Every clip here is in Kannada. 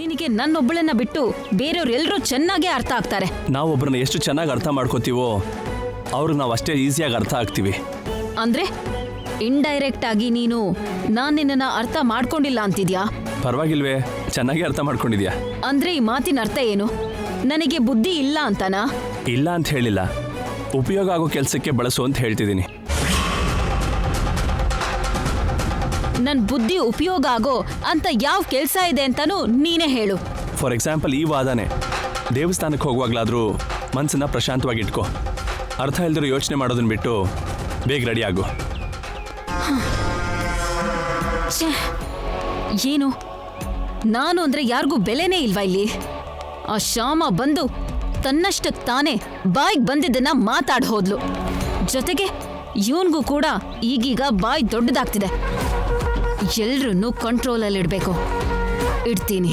ನಿನಗೆ ನನ್ನೊಬ್ಬಳನ್ನ ಬಿಟ್ಟು ಬೇರೆಯವ್ರೆಲ್ಲರೂ ಚೆನ್ನಾಗೇ ಅರ್ಥ ಆಗ್ತಾರೆ. ನಾವೊಬ್ಬರನ್ನ ಎಷ್ಟು ಚೆನ್ನಾಗಿ ಅರ್ಥ ಮಾಡ್ಕೋತೀವೋ ಅವ್ರಿಗೆ ನಾವು ಅಷ್ಟೇ ಈಸಿಯಾಗಿ ಅರ್ಥ ಆಗ್ತೀವಿ. ಅಂದ್ರೆ ಇಂಡೈರೆಕ್ಟ್ ಆಗಿ ನೀನು ನಾನ್ ನಿನ್ನನ್ನ ಅರ್ಥ ಮಾಡ್ಕೊಂಡಿಲ್ಲ ಅಂತಿದ್ಯಾ? ಪರವಾಗಿಲ್ವೇ, ಚೆನ್ನಾಗಿ ಅರ್ಥ ಮಾಡ್ಕೊಂಡಿದ್ಯಾ. ಅಂದ್ರೆ ಈ ಮಾತಿನ ಅರ್ಥ ಏನು? ನನಗೆ ಬುದ್ಧಿ ಇಲ್ಲ ಅಂತನಾ? ಇಲ್ಲ ಅಂತ ಹೇಳಿಲ್ಲ, ಉಪಯೋಗ ಆಗೋ ಕೆಲಸಕ್ಕೆ ಬಳಸು ಅಂತ ಹೇಳ್ತಿದ್ದೀನಿ. ನನ್ ಬುದ್ಧಿ ಉಪಯೋಗ ಆಗೋ ಅಂತ ಯಾವ ಕೆಲಸ ಇದೆ ಅಂತಾನೂ ನೀನೇ ಹೇಳು. ಫಾರ್ ಎಕ್ಸಾಂಪಲ್, ಈ ವಾದನೆ ದೇವಸ್ಥಾನಕ್ಕೆ ಹೋಗುವಾಗ್ಲಾದ್ರೂ ಮನಸ್ಸನ್ನ ಪ್ರಶಾಂತವಾಗಿ ಇಟ್ಕೋ. ಅರ್ಥ ಇಲ್ದಿರೋ ಯೋಚನೆ ಮಾಡೋದನ್ನ ಬಿಟ್ಟು ಬೇಗ ರೆಡಿ ಆಗು. ಏನು ನಾನು ಅಂದ್ರೆ ಯಾರಿಗೂ ಬೆಲೆನೇ ಇಲ್ವಾ ಇಲ್ಲಿ? ಆ ಶ್ಯಾಮ ಬಂದು ತನ್ನಷ್ಟಕ್ಕೆ ತಾನೇ ಬಾಯಿಗೆ ಬಂದಿದ್ದನ್ನ ಮಾತಾಡ್ ಹೋದ್ಲು. ಜೊತೆಗೆ ಇವನ್ಗೂ ಕೂಡ ಈಗೀಗ ಬಾಯಿ ದೊಡ್ಡದಾಗ್ತಿದೆ. ಎಲ್ರನ್ನೂ ಕಂಟ್ರೋಲಲ್ಲಿಡ್ಬೇಕು. ಇಡ್ತೀನಿ.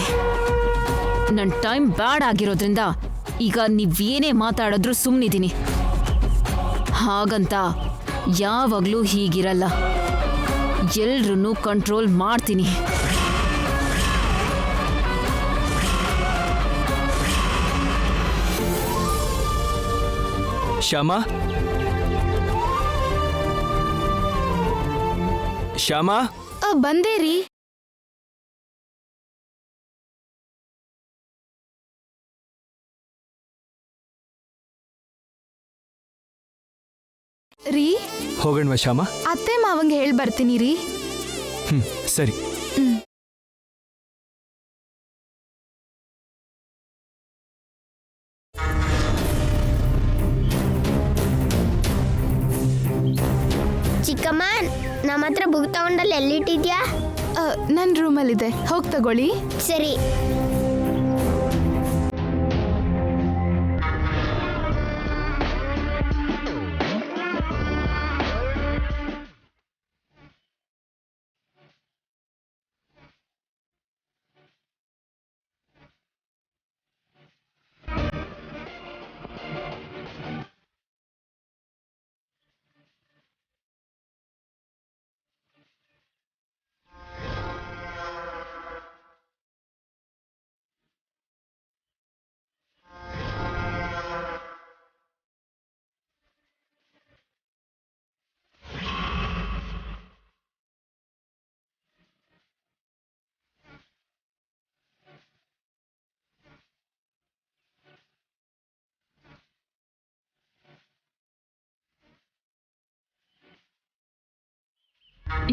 ನನ್ನ ಟೈಮ್ ಬ್ಯಾಡ್ ಆಗಿರೋದ್ರಿಂದ ಈಗ ನೀವೇನೇ ಮಾತಾಡಿದ್ರೂ ಸುಮ್ಮನಿದ್ದೀನಿ. ಹಾಗಂತ ಯಾವಾಗಲೂ ಹೀಗಿರಲ್ಲ. ಎಲ್ರನ್ನೂ ಕಂಟ್ರೋಲ್ ಮಾಡ್ತೀನಿ. ಶ್ಯಾಮ, ಶ್ಯಾಮ, ಬಂದೇ ರೀ. ರೀ, ಹೋಗಣ್ವಾ ಶ್ಯಾಮ? ಅತ್ತೆ ಮಾವಂಗೆ ಹೇಳಿ ಬರ್ತೀನಿ ರೀ. ಸರಿ. ಚಿಕ್ಕಮ್ಮ, ನಮ್ಮ ಹತ್ರ ಬುಕ್ ತಗೊಂಡಲ್ಲಿ ಎಲ್ಲಿಟ್ಟಿದ್ಯಾ? ನನ್ನ ರೂಮಲ್ಲಿದೆ, ಹೋಗಿ ತಗೊಳ್ಳಿ. ಸರಿ.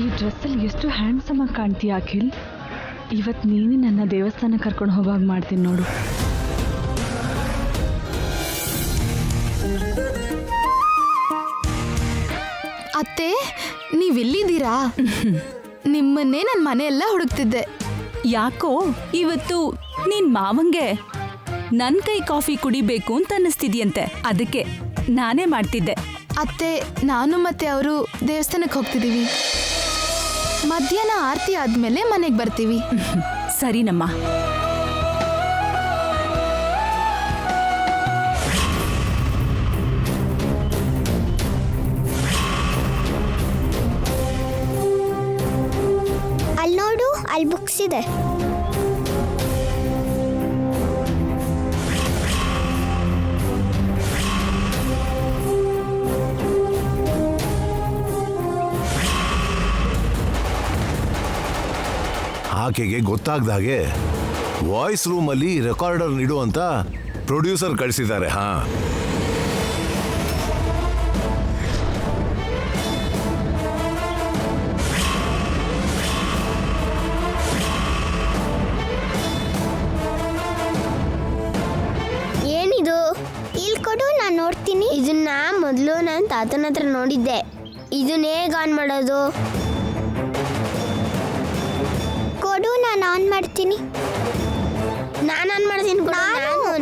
ಈ ಡ್ರೆಸ್ಸಲ್ಲಿ ಎಷ್ಟು ಹ್ಯಾಂಡ್ಸಮ್ ಆಗಿ ಕಾಣ್ತೀಯ ಅಖಿಲ್. ಇವತ್ತು ನೀನೇ ನನ್ನ ದೇವಸ್ಥಾನ ಕರ್ಕೊಂಡು ಹೋಗಾಗ ಮಾಡ್ತೀನಿ ನೋಡು. ಅತ್ತೆ, ನೀವಿಲ್ಲಿದ್ದೀರಾ? ನಿಮ್ಮನ್ನೇ ನನ್ನ ಮನೆಯೆಲ್ಲ ಹುಡುಕ್ತಿದ್ದೆ. ಯಾಕೋ ಇವತ್ತು ನಿನ್ ಮಾವಂಗೆ ನನ್ ಕೈ ಕಾಫಿ ಕುಡಿಬೇಕು ಅಂತ ಅನ್ನಿಸ್ತಿದ್ಯಂತೆ, ಅದಕ್ಕೆ ನಾನೇ ಮಾಡ್ತಿದ್ದೆ. ಅತ್ತೆ, ನಾನು ಮತ್ತೆ ಅವರು ದೇವಸ್ಥಾನಕ್ಕೆ ಹೋಗ್ತಿದ್ದೀವಿ. ಮಧ್ಯಾಹ್ನ ಆರತಿ ಆದ್ಮೇಲೆ ಮನೆಗೆ ಬರ್ತೀವಿ. ಸರಿನಮ್ಮ. ಅಲ್ಲಿ ನೋಡು, ಅಲ್ಲಿ ಬುಕ್ಸ್ ಇದೆ. ಆಕೆಗೆ ಗೊತ್ತಾಗ್ದಾಗೆ ವಾಯ್ಸ್ ರೂಮಲ್ಲಿ ರೆಕಾರ್ಡರ್ ಇಡು ಅಂತ ಪ್ರೊಡ್ಯೂಸರ್ ಕಳಿಸಿದ್ದಾರೆ. ಹಾ, ಏನಿದು? ಇಲ್ಲಿ ಕೊಡು, ನಾನು ನೋಡ್ತೀನಿ. ಇದನ್ನ ಮೊದಲು ನಾನು ತಾತನ ಹತ್ರ ನೋಡಿದ್ದೆ. ಇದನ್ನ ಹೇಗೆ ಆನ್ ಮಾಡೋದು? ಕೊಡು, ನಾನು ಆನ್ ಮಾಡ್ತೀನಿ. ನಾನು ಆನ್ ಮಾಡ್ತೀನಿ.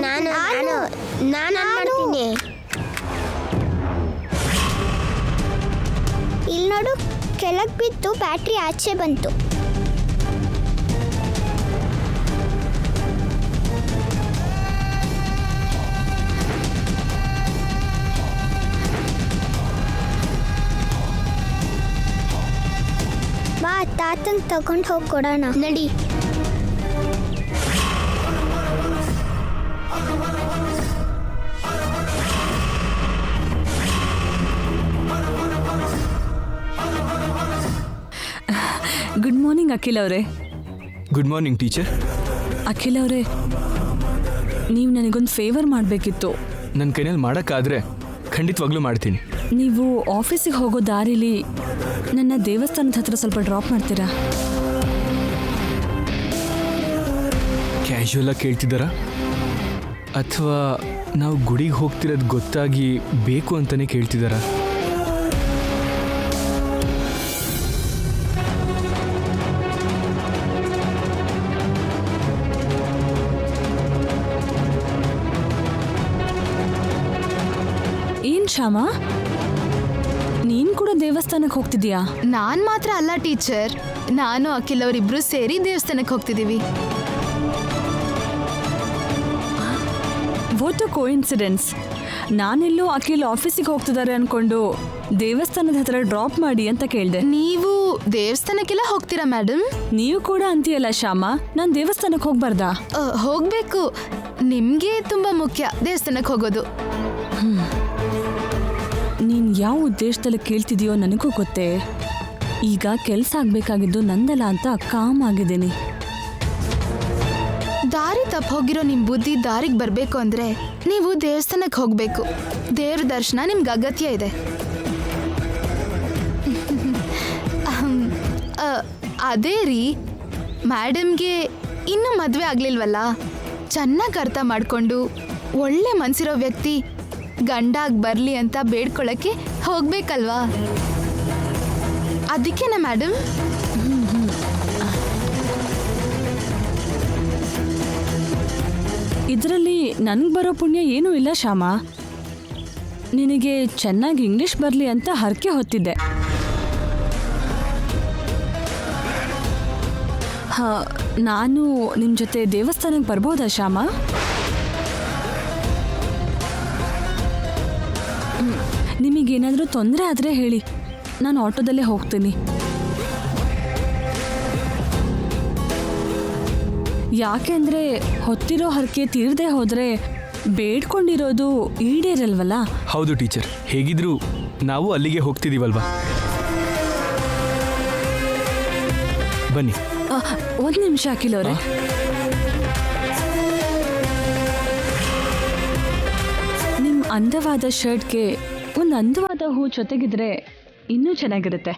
ನಾನು ಆನ್ ಮಾಡ್ತೀನಿ. ಇಲ್ಲಿ ನೋಡು, ಕೆಳಗೆ ಬಿತ್ತು, ಬ್ಯಾಟ್ರಿ ಆಚೆ ಬಂತು. ಬಾ, ತಾತಂಗೆ ತಗೊಂಡು ಹೋಗಿ ಕೊಡೋಣ. ನಡಿ. ಅಖಿಲ್ ಅವರೇ. Good morning teacher. ಅಖಿಲ್ ಅವರೇ, ನೀವು ನನಗೊಂದು ಫೇವರ್ ಮಾಡಬೇಕಿತ್ತು. ನನ್ನ ಕೈನಲ್ಲಿ ಮಾಡೋಕ್ಕಾದರೆ ಖಂಡಿತವಾಗ್ಲೂ ಮಾಡ್ತೀನಿ. ನೀವು ಆಫೀಸಿಗೆ ಹೋಗೋ ದಾರಿಲಿ ನನ್ನ ದೇವಸ್ಥಾನದ ಹತ್ರ ಸ್ವಲ್ಪ ಡ್ರಾಪ್ ಮಾಡ್ತೀರಾ? ಕ್ಯಾಶುವಲಾಗಿ ಕೇಳ್ತಿದ್ದಾರಾ ಅಥವಾ ನಾವು ಗುಡಿಗೆ ಹೋಗ್ತಿರೋದು ಗೊತ್ತಾಗಿ ಬೇಕು ಅಂತಲೇ ಕೇಳ್ತಿದ್ದಾರಾ? ಏನ್ ಶ್ಯಾಮ, ನೀನ್ ಕೂಡ ದೇವಸ್ಥಾನಕ್ಕೆ ಹೋಗ್ತಿದ್ಯಾ? ನಾನ್ ಮಾತ್ರ ಅಲ್ಲ ಟೀಚರ್, ನಾನು ಅಖಿಲ್ ಅವರಿಬ್ರು ಸೇರಿ ದೇವಸ್ಥಾನಕ್ಕೆ ಹೋಗ್ತಿದೀವಿ. What a coincidence. ನಾನೆಲ್ಲೋ ಅಖಿಲ್ ಆಫೀಸಿಗೆ ಹೋಗ್ತಿದ್ದಾರೆ ಅನ್ಕೊಂಡು ದೇವಸ್ಥಾನದ ಹತ್ರ ಡ್ರಾಪ್ ಮಾಡಿ ಅಂತ ಕೇಳಿದೆ. ನೀವು ದೇವಸ್ಥಾನಕ್ಕೆಲ್ಲ ಹೋಗ್ತೀರಾ ಮೇಡಮ್? ನೀವು ಕೂಡ ಅಂತೀಯಲ್ಲ ಶ್ಯಾಮ, ನಾನು ದೇವಸ್ಥಾನಕ್ಕೆ ಹೋಗ್ಬಾರ್ದಾ? ಹೋಗ್ಬೇಕು, ನಿಮ್ಗೆ ತುಂಬಾ ಮುಖ್ಯ ದೇವಸ್ಥಾನಕ್ಕೆ ಹೋಗೋದು. ನೀನು ಯಾವ ಉದ್ದೇಶದಲ್ಲಿ ಕೇಳ್ತಿದೀಯೋ ನನಗೂ ಗೊತ್ತೇ. ಈಗ ಕೆಲಸ ಆಗಬೇಕಾಗಿದ್ದು ನಂದಲ್ಲ ಅಂತ ಕಾಮ್ ಆಗಿದ್ದೀನಿ. ದಾರಿ ತಪ್ಪು ಹೋಗಿರೋ ನಿಮ್ ಬುದ್ಧಿ ದಾರಿಗೆ ಬರಬೇಕು ಅಂದ್ರೆ ನೀವು ದೇವಸ್ಥಾನಕ್ಕೆ ಹೋಗ್ಬೇಕು. ದೇವ್ರ ದರ್ಶನ ನಿಮ್ಗೆ ಅಗತ್ಯ ಇದೆ. ಅದೇ ರೀ, ಮ್ಯಾಡಮ್ಗೆ ಇನ್ನೂ ಮದುವೆ ಆಗ್ಲಿಲ್ವಲ್ಲ, ಚೆನ್ನಾಗಿ ಅರ್ಥ ಮಾಡ್ಕೊಂಡು ಒಳ್ಳೆ ಮನ್ಸಿರೋ ವ್ಯಕ್ತಿ ಗಂಡಾಗಿ ಬರಲಿ ಅಂತ ಬೇಡ್ಕೊಳ್ಳೋಕ್ಕೆ ಹೋಗ್ಬೇಕಲ್ವಾ? ಅದಕ್ಕೇನಾ ಮೇಡಮ್? ಇದರಲ್ಲಿ ನನಗೆ ಬರೋ ಪುಣ್ಯ ಏನೂ ಇಲ್ಲ ಶ್ಯಾಮ. ನಿನಗೆ ಚೆನ್ನಾಗಿ ಇಂಗ್ಲಿಷ್ ಬರಲಿ ಅಂತ ಹರಕೆ ಹೊತ್ತಿದ್ದೆ. ನಾನು ನಿಮ್ಮ ಜೊತೆ ದೇವಸ್ಥಾನಕ್ಕೆ ಬರ್ಬೋದಾ ಶ್ಯಾಮ? ನಿಮಗೇನಾದರೂ ತೊಂದರೆ ಆದರೆ ಹೇಳಿ, ನಾನು ಆಟೋದಲ್ಲೇ ಹೋಗ್ತೀನಿ. ಯಾಕೆಂದರೆ ಹೊತ್ತಿರೋ ಹರಕೆ ತೀರದೆ ಹೋದರೆ ಬೇಡ್ಕೊಂಡಿರೋದು ಈಡೇರಲ್ವಲ್ಲ. ಹೌದು ಟೀಚರ್, ಹೇಗಿದ್ರು ನಾವು ಅಲ್ಲಿಗೆ ಹೋಗ್ತಿದ್ದೀವಲ್ವಾ. ಬನ್ನಿ. ಒಂದು ನಿಮಿಷ ಅಖಿಲ್ ಅವರೇ. ನಿಮ್ಮ ಅಂದವಾದ ಶರ್ಟ್ಗೆ ಒಂದು ಅಂದವಾದ ಹೂ ಜೊತೆಗಿದ್ರೆ ಇನ್ನೂ ಚೆನ್ನಾಗಿರುತ್ತೆ.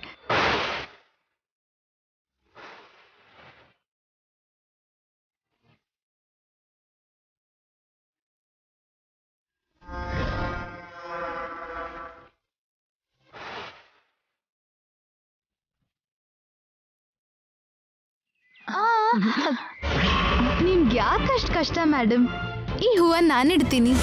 ನಿಮ್ಗೆ ಯಾಕಷ್ಟು ಕಷ್ಟ ಮೇಡಮ್? ಈ ಹೂವನ್ನು ನಾನು ಇಡ್ತೀನಿ.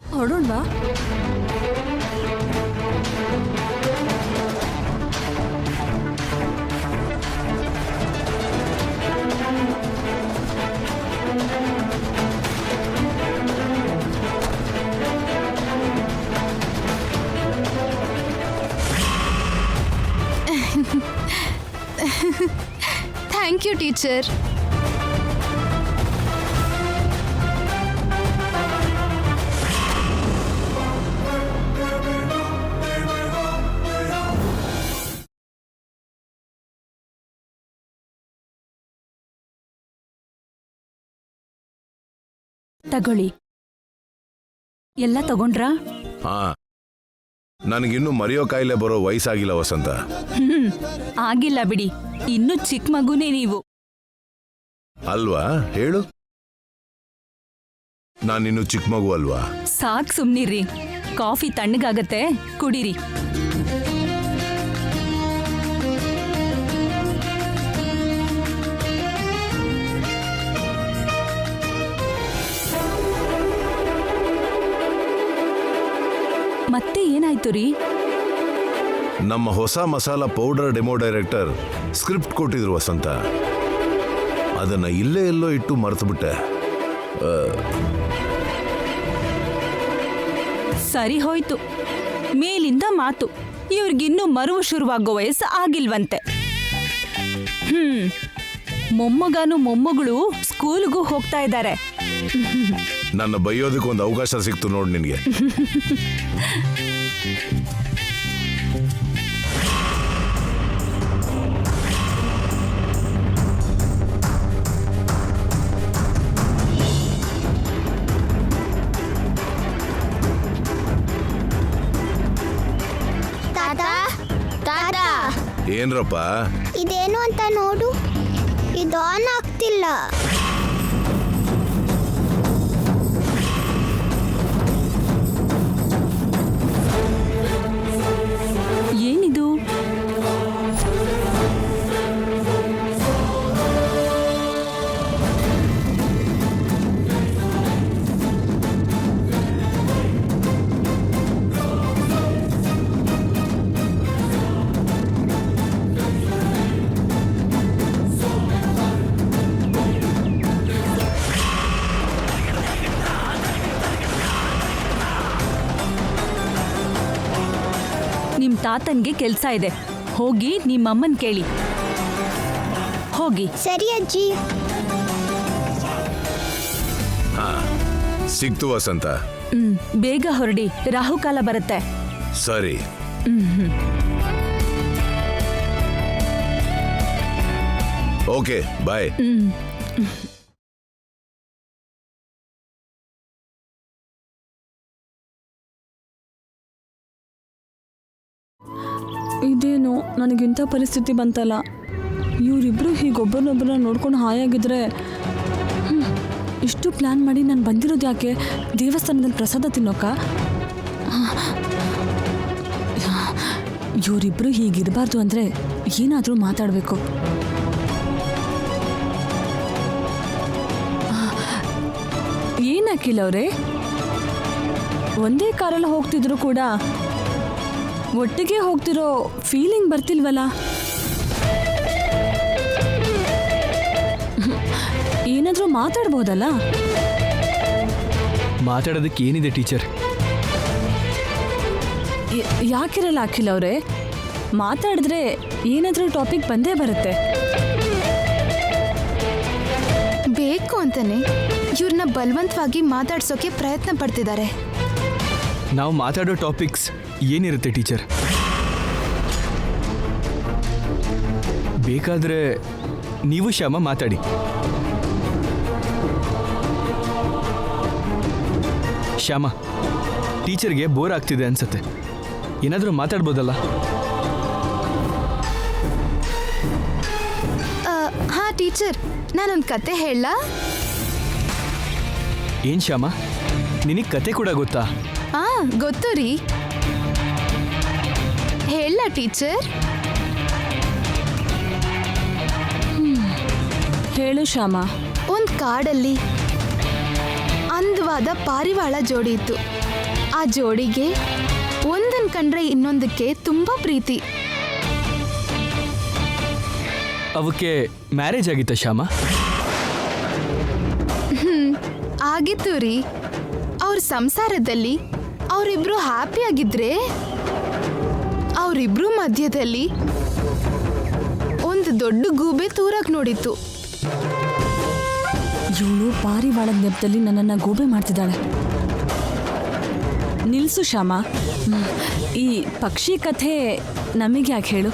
ಹೊರಡೋಣವಾ? Thank you teacher. ತಗೊಳ್ಳಿ. ಎಲ್ಲ ತಗೊಂಡ್ರಾ? ಹಾ, ನನಗಿನ್ನೂ ಮರೆಯೋ ಕಾಯಿಲೆ ಬರೋ ವಯಸ್ಸಾಗಿಲ್ಲ ವಸಂತ. ಆಗಿಲ್ಲ ಬಿಡಿ, ಇನ್ನೂ ಚಿಕ್ಕ ಮಗುನೇ ನೀವು. ಅಲ್ವಾ? ಹೇಳು, ನಾನಿನ್ನು ಚಿಕ್ಕ ಮಗು ಅಲ್ವಾ? ಸಾಕ್ ಸುಮ್ನಿರ್ರಿ, ಕಾಫಿ ತಣ್ಣಗಾಗತ್ತೆ, ಕುಡೀರಿ. ಮತ್ತೆ ಏನಾಯ್ತು ರೀ? ನಮ್ಮ ಹೊಸ masala powder demo director script ಕೊಟ್ಟಿದ್ರು ವಸಂತ. ಅದನ್ನ ಇಲ್ಲೇ ಎಲ್ಲೋ ಇಟ್ಟು ಮರೆತುಬಿಟ್ಟೆ. ಸರಿ ಹೋಯ್ತು. ಮೇಲಿಂದ ಮಾತು, ಇವ್ರಿಗಿನ್ನೂ ಮರುವು ಶುರುವಾಗೋ ವಯಸ್ಸು ಆಗಿಲ್ವಂತೆ. ಮೊಮ್ಮಗನು ಮೊಮ್ಮಗಳು ಸ್ಕೂಲ್ಗೂ ಹೋಗ್ತಾ ಇದ್ದಾರೆ. ನನ್ನ ಬೈಯೋದಕ್ಕೊಂದು ಅವಕಾಶ ಸಿಕ್ತು ನೋಡಿ ನಿನಗೆ. ತಾತ ತಾತ, ಏನ್ರಪ್ಪ? ಇದೇನು ಅಂತ ನೋಡು, ಇದು ಆನ್ ಆಗ್ತಿಲ್ಲ. ಏನಿದು? ನಿಮ್ ತಾತನ್ಗೆ ಕೆಲ್ಸ ಇದೆ, ಹೋಗಿ ನಿಮ್ಮಮ್ಮನ್ ಕೇಳಿ. ಹೋಗಿ. ಸರಿ ಅಜ್ಜಿ. ಸಿಕ್ತು ವಸಂತ. ಬೇಗ ಹೊರಡಿ, ರಾಹುಕಾಲ ಬರುತ್ತೆ. ಸರಿ. ಓಕೆ, ಬಾಯ್. ಇದೇನು ನನಗಿಂಥ ಪರಿಸ್ಥಿತಿ ಬಂತಲ್ಲ. ಇವರಿಬ್ಬರು ಹೀಗೊಬ್ಬರನ್ನೊಬ್ಬರನ್ನ ನೋಡ್ಕೊಂಡು ಹಾಯಾಗಿದ್ರೆ, ಇಷ್ಟು ಪ್ಲ್ಯಾನ್ ಮಾಡಿ ನಾನು ಬಂದಿರೋದು ಯಾಕೆ? ದೇವಸ್ಥಾನದಲ್ಲಿ ಪ್ರಸಾದ ತಿನ್ನೋಕ? ಇವರಿಬ್ಬರು ಹೀಗಿರಬಾರ್ದು ಅಂದರೆ ಏನಾದರೂ ಮಾತಾಡಬೇಕು. ಏನು ಅಖಿಲ್ ಅವರೇ, ಒಂದೇ ಕಾರಲ್ಲಿ ಹೋಗ್ತಿದ್ರು ಕೂಡ ಒಟ್ಟಿಗೆ ಹೋಗ್ತಿರೋ ಫೀಲಿಂಗ್ ಬರ್ತಿಲ್ವಲ್ಲ? ಏನಾದರೂ ಮಾತಾಡ್ಬೋದಲ್ಲ? ಮಾತಾಡೋದಕ್ಕೆ ಏನಿದೆ ಟೀಚರ್? ಯಾಕಿರಲ್ಲ ಅಖಿಲ್ ಅವರೇ, ಮಾತಾಡಿದ್ರೆ ಏನಾದರೂ ಟಾಪಿಕ್ ಬಂದೇ ಬರುತ್ತೆ. ಬೇಕು ಅಂತಾನೆ ಇವ್ರನ್ನ ಬಲವಂತವಾಗಿ ಮಾತಾಡ್ಸೋಕೆ ಪ್ರಯತ್ನ ಪಡ್ತಿದ್ದಾರೆ. ನಾವು ಮಾತಾಡೋ ಟಾಪಿಕ್ಸ್ ಏನಿರುತ್ತೆ ಟೀಚರ್? ಬೇಕಾದರೆ ನೀವು ಶ್ಯಾಮ ಮಾತಾಡಿ. ಶ್ಯಾಮ, ಟೀಚರ್ಗೆ ಬೋರ್ ಆಗ್ತಿದೆ ಅನ್ಸತ್ತೆ, ಏನಾದರೂ ಮಾತಾಡ್ಬೋದಲ್ಲ? ಹಾ ಟೀಚರ್, ನಾನೊಂದು ಕತೆ ಹೇಳಲಾ? ಏನು ಶ್ಯಾಮ, ನಿನಗೆ ಕತೆ ಕೂಡ ಗೊತ್ತಾ? ಹಾ ಗೊತ್ತು ರೀ. ಹೇಳ ಟೀಚರ್? ಹೇಳು ಶ್ಯಾಮ. ಒಂದು ಕಾಡಲ್ಲಿ ಅಂದವಾದ ಪಾರಿವಾಳ ಜೋಡಿ ಇತ್ತು. ಆ ಜೋಡಿಗೆ ಒಂದನ್ ಕಂಡ್ರೆ ಇನ್ನೊಂದಕ್ಕೆ ತುಂಬಾ ಪ್ರೀತಿ. ಅವಕ್ಕೆ ಮ್ಯಾರೇಜ್ ಆಗಿತ್ತ ಶ್ಯಾಮ? ಆಗಿತ್ತು ರೀ. ಅವ್ರ ಸಂಸಾರದಲ್ಲಿ ಅವರಿಬ್ರು ಹ್ಯಾಪಿ ಆಗಿದ್ರೆ, ಅವರಿಬ್ರು ಮಧ್ಯದಲ್ಲಿ ಒಂದು ದೊಡ್ಡ ಗೂಬೆ ತೂರಕ್ ನೋಡಿತ್ತು. ಇವಳು ಪಾರಿವಾಳದ ನೆಪದಲ್ಲಿ ನನ್ನನ್ನು ಗೂಬೆ ಮಾಡ್ತಿದ್ದಾಳೆ. ನಿಲ್ಸು ಶ್ಯಾಮ, ಈ ಪಕ್ಷಿ ಕಥೆ ನಮಗೆ ಯಾಕೆ ಹೇಳು?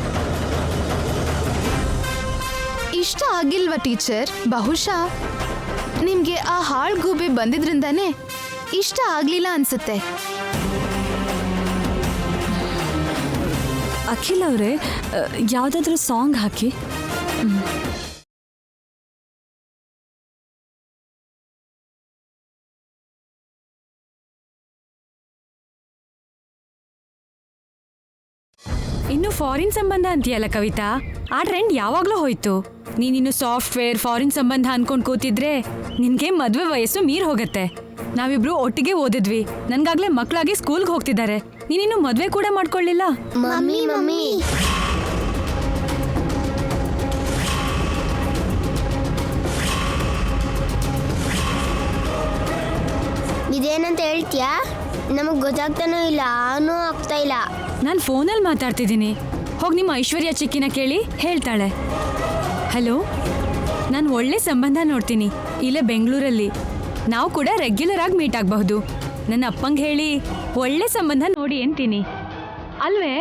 ಇಷ್ಟ ಆಗಿಲ್ವಾ ಟೀಚರ್? ಬಹುಶಃ ನಿಮ್ಗೆ ಆ ಹಾಳ್ ಗೂಬೆ ಬಂದಿದ್ರಿಂದಾನೇ ಇಷ್ಟ ಆಗ್ಲಿಲ್ಲ ಅನ್ಸುತ್ತೆ. ಅಖಿಲ್ ಅವರೇ, ಯಾವುದಾದ್ರೂ ಸಾಂಗ್ ಹಾಕಿ. ಇನ್ನು ಫಾರಿನ್ ಸಂಬಂಧ ಅಂತೀಯಲ್ಲ ಕವಿತಾ, ಆ ಟ್ರೆಂಡ್ ಯಾವಾಗಲೂ ಹೋಯ್ತು. ನೀನಿನ್ನು ಸಾಫ್ಟ್ವೇರ್ ಫಾರಿನ್ ಸಂಬಂಧ ಅನ್ಕೊಂಡು ಕೂತಿದ್ರೆ ನಿನ್ಗೆ ಮದುವೆ ವಯಸ್ಸು ಮೀರ್ ಹೋಗತ್ತೆ. ನಾವಿಬ್ರು ಒಟ್ಟಿಗೆ ಓದಿದ್ವಿ, ನನ್ಗಾಗ್ಲೇ ಮಕ್ಕಳಾಗಿ ಸ್ಕೂಲ್ಗೆ ಹೋಗ್ತಿದ್ದಾರೆ. ನೀನಿನ್ನು ಮದುವೆ ಕೂಡ ಮಾಡ್ಕೊಳ್ಳಿಲ್ಲ. ಮಮ್ಮಿ ಮಮ್ಮಿ ಇದೇನಂತ ಹೇಳ್ತೀಯಾ? ನಮಗ್ ಗೊತ್ತಾಗ್ತಾನೂ ಇಲ್ಲ, ಆನೂ ಆಗ್ತಾ ಇಲ್ಲ. ನಾನು ಫೋನಲ್ಲಿ ಮಾತಾಡ್ತಿದ್ದೀನಿ. ಹೋಗಿ ನಿಮ್ಮ ಐಶ್ವರ್ಯ ಚಿಕ್ಕಿನ ಕೇಳಿ, ಹೇಳ್ತಾಳೆ. ಹಲೋ, ನಾನು ಒಳ್ಳೆ ಸಂಬಂಧ ನೋಡ್ತೀನಿ ಇಲ್ಲೇ ಬೆಂಗಳೂರಲ್ಲಿ. ನಾವು ಕೂಡ ರೆಗ್ಯುಲರ್ ಆಗಿ ಮೀಟ್ ಆಗಬಹುದು. ನನ್ನ ಅಪ್ಪಂಗೆ ಹೇಳಿ ಒಳ್ಳೆ ಸಂಬಂಧ ನೋಡಿ ಅಂತೀನಿ ಅಲ್ವೇ?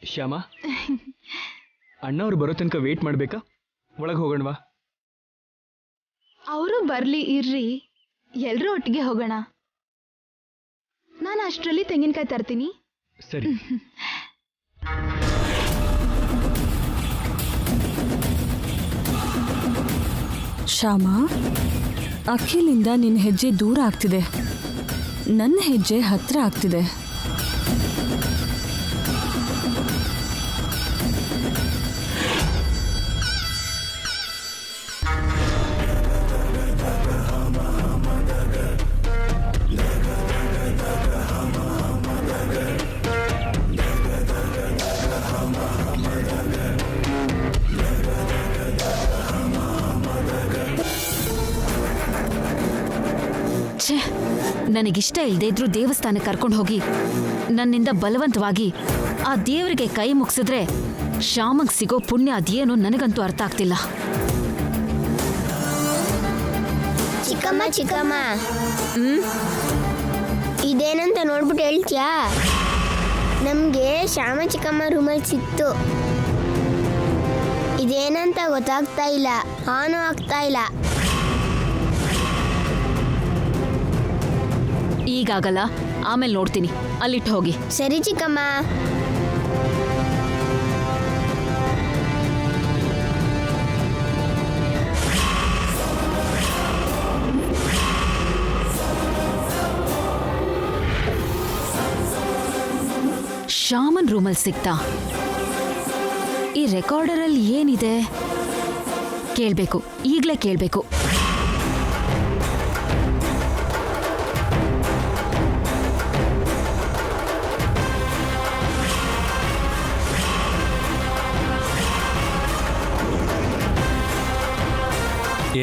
ಶ್ಯಾಮ, ಅಣ್ಣವ್ರು ಬರೋ ತನಕ ವೇಟ್ ಮಾಡಬೇಕಾ? ಒಳಗೆ ಹೋಗೋಣವಾ? ಅವರು ಬರ್ಲಿ ಇರ್ರಿ, ಎಲ್ರೂ ಒಟ್ಟಿಗೆ ಹೋಗೋಣ. ನಾನು ಅಷ್ಟರಲ್ಲಿ ತೆಂಗಿನಕಾಯಿ ತರ್ತೀನಿ. ಸರಿ. ಶ್ಯಾಮ, ಅಖಿಲಿಂದ ನಿನ್ನ ಹೆಜ್ಜೆ ದೂರ ಆಗ್ತಿದೆ, ನನ್ನ ಹೆಜ್ಜೆ ಹತ್ರ ಆಗ್ತಿದೆ. ಛೇ, ನನಗಿಷ್ಟ ಇಲ್ಲದೆ ಇದ್ರೂ ದೇವಸ್ಥಾನಕ್ಕೆ ಕರ್ಕೊಂಡು ಹೋಗಿ ನನ್ನಿಂದ ಬಲವಂತವಾಗಿ ಆ ದೇವರಿಗೆ ಕೈ ಮುಗಿಸಿದ್ರೆ ಶ್ಯಾಮಗ್ ಸಿಗೋ ಪುಣ್ಯ ಅದೇನೋ ನನಗಂತೂ ಅರ್ಥ ಆಗ್ತಿಲ್ಲ. ಚಿಕ್ಕಮ್ಮ ಚಿಕ್ಕಮ್ಮ, ಇದೇನಂತ ನೋಡ್ಬಿಟ್ಟು ಹೇಳ್ತೀಯಾ? ನಮ್ಗೆ ಶ್ಯಾಮ ಚಿಕ್ಕಮ್ಮ ರೂಮಲ್ಲಿ ಸಿಕ್ತು. ಇದೇನಂತ ಗೊತ್ತಾಗ್ತಾ ಇಲ್ಲ, ಆನೂ ಆಗ್ತಾ ಇಲ್ಲ. ಈಗಾಗಲ್ಲ, ಆಮೇಲೆ ನೋಡ್ತೀನಿ. ಅಲ್ಲಿಟ್ಟು ಹೋಗಿ. ಸರಿ ಚಿಕ್ಕಮ್ಮ. ಶ್ಯಾಮನ್ ರೂಮಲ್ಲಿ ಸಿಕ್ತಾ? ಈ ರೆಕಾರ್ಡರಲ್ಲಿ ಏನಿದೆ ಕೇಳಬೇಕು, ಈಗಲೇ ಕೇಳಬೇಕು.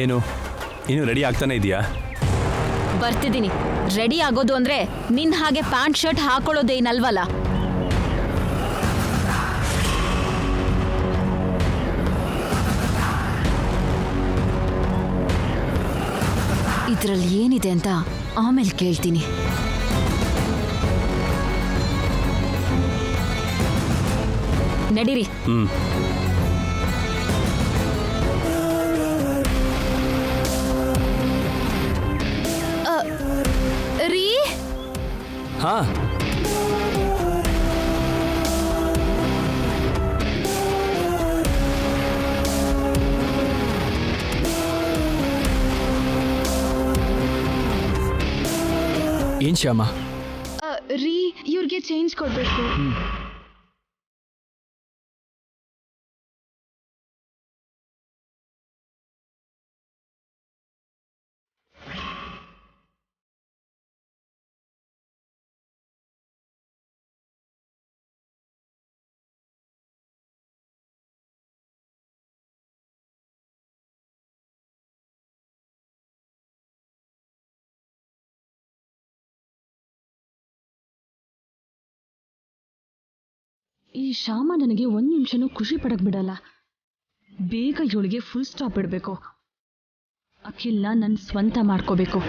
ಏನು ಇನ್ನು ರೆಡಿ ಆಗ್ತಾನೆ ಇದೆಯಾ? ಬರ್ತಿದ್ದೀನಿ. ರೆಡಿ ಆಗೋದು ಅಂದ್ರೆ ನಿನ್ ಹಾಗೆ ಪ್ಯಾಂಟ್ ಶರ್ಟ್ ಹಾಕೊಳ್ಳೋದೇನಲ್ವಲ್ಲ. ಇದ್ರಲ್ಲಿ ಏನಿದೆ ಅಂತ ಆಮೇಲೆ ಕೇಳ್ತೀನಿ. ನಡೀರಿ. ರೀ, ಹಾ, ಏನ್ ಶ್ಯಾಮ? ರೀ, ಇವ್ರಿಗೆ ಚೇಂಜ್ ಕೊಡ್ಬೇಕು. ಈ ಶ್ಯಾಮ ನನಗೆ ಒಂದು ನಿಮಿಷನೂ ಖುಷಿ ಪಡಕ್ ಬಿಡಲ್ಲ. ಬೇಗ ಇವಳಿಗೆ ಫುಲ್ ಸ್ಟಾಪ್ ಇಡಬೇಕು. ಅಖಿಲ್ನ ನನ್ನ ಸ್ವಂತ ಮಾಡ್ಕೋಬೇಕು.